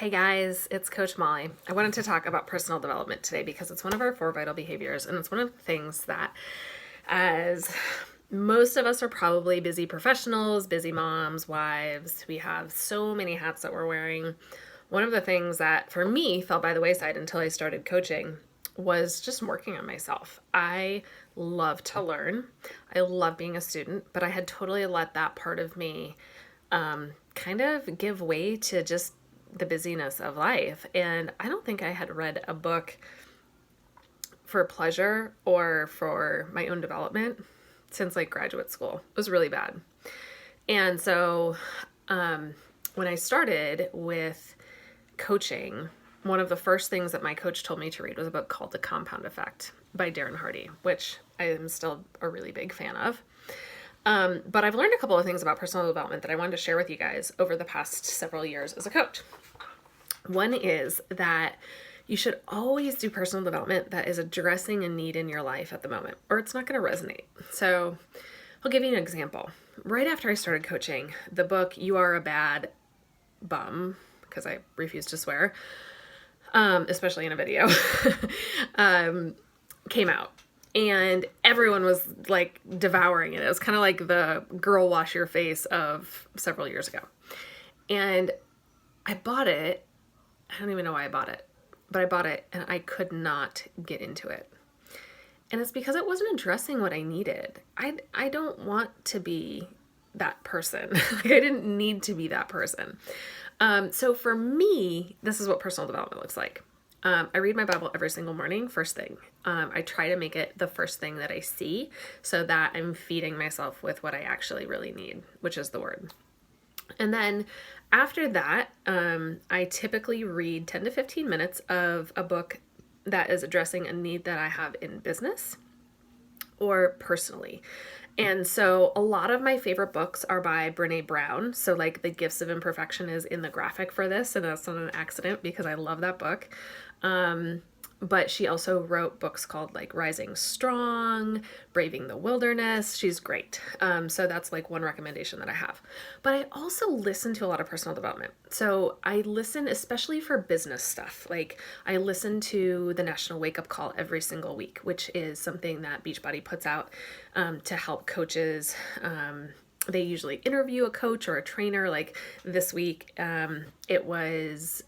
Hey guys, it's Coach Molly. I wanted to talk about personal development today because it's one of our 4 vital behaviors, and it's one of the things that, as most of us are probably busy professionals, busy moms, wives, we have so many hats that we're wearing. One of the things that for me fell by the wayside until I started coaching was just working on myself. I love to learn. I love being a student, but I had totally let that part of me kind of give way to just the busyness of life. And I don't think I had read a book for pleasure or for my own development since like graduate school. It was really bad. And so when I started with coaching, one of the first things that my coach told me to read was a book called The Compound Effect by Darren Hardy, which I am still a really big fan of. But I've learned a couple of things about personal development that I wanted to share with you guys over the past several years as a coach. One is that you should always do personal development that is addressing a need in your life at the moment, or it's not going to resonate. So I'll give you an example. Right after I started coaching, the book You Are a Bad Bum, because I refuse to swear, especially in a video, came out. And everyone was like devouring it. It was kind of like the girl wash your face of several years ago. And I bought it. I don't even know why I bought it, but I bought it and I could not get into it. And it's because it wasn't addressing what I needed. I don't want to be that person. Like, I didn't need to be that person. So for me, this is what personal development looks like. I read my Bible every single morning, first thing. I try to make it the first thing that I see so that I'm feeding myself with what I actually really need, which is the Word. And then after that, I typically read 10 to 15 minutes of a book that is addressing a need that I have in business or personally. And so a lot of my favorite books are by Brené Brown. So like The Gifts of Imperfection is in the graphic for this, and that's not an accident because I love that book. But she also wrote books called like Rising Strong, Braving the Wilderness. She's great. So that's like one recommendation that I have. But I also listen to a lot of personal development. So I listen especially for business stuff. Like I listen to the National Wake Up Call every single week, which is something that Beachbody puts out to help coaches. They usually interview a coach or a trainer. Like this week, it was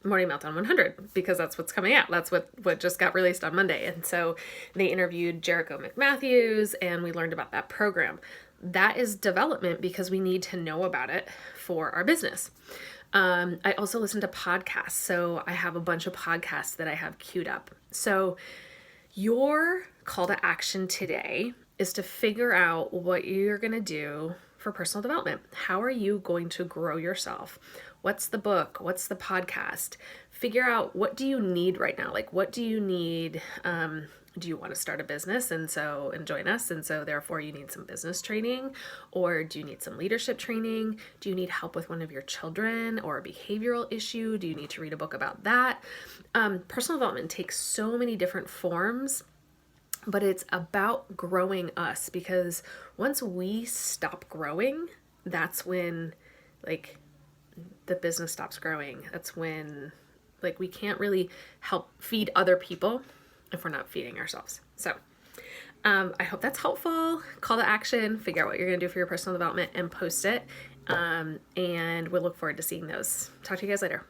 Morning Meltdown 100 because that's what's coming out. That's what just got released on Monday. And so they interviewed Jericho McMatthews and we learned about that program. That is development because we need to know about it for our business. I also listen to podcasts. So I have a bunch of podcasts that I have queued up. So your call to action today is to figure out what you're going to do for personal development. How are you going to grow yourself? What's the book? What's the podcast? Figure out what do you need right now? Like what do you need? Do you want to start a business and join us? And so therefore you need some business training, or do you need some leadership training? Do you need help with one of your children or a behavioral issue? Do you need to read a book about that? Personal development takes so many different forms, but it's about growing us, because once we stop growing, that's when like the business stops growing. That's when like we can't really help feed other people if we're not feeding ourselves. So I hope that's helpful. Call to action, figure out what you're going to do for your personal development and post it. And we'll look forward to seeing those. Talk to you guys later.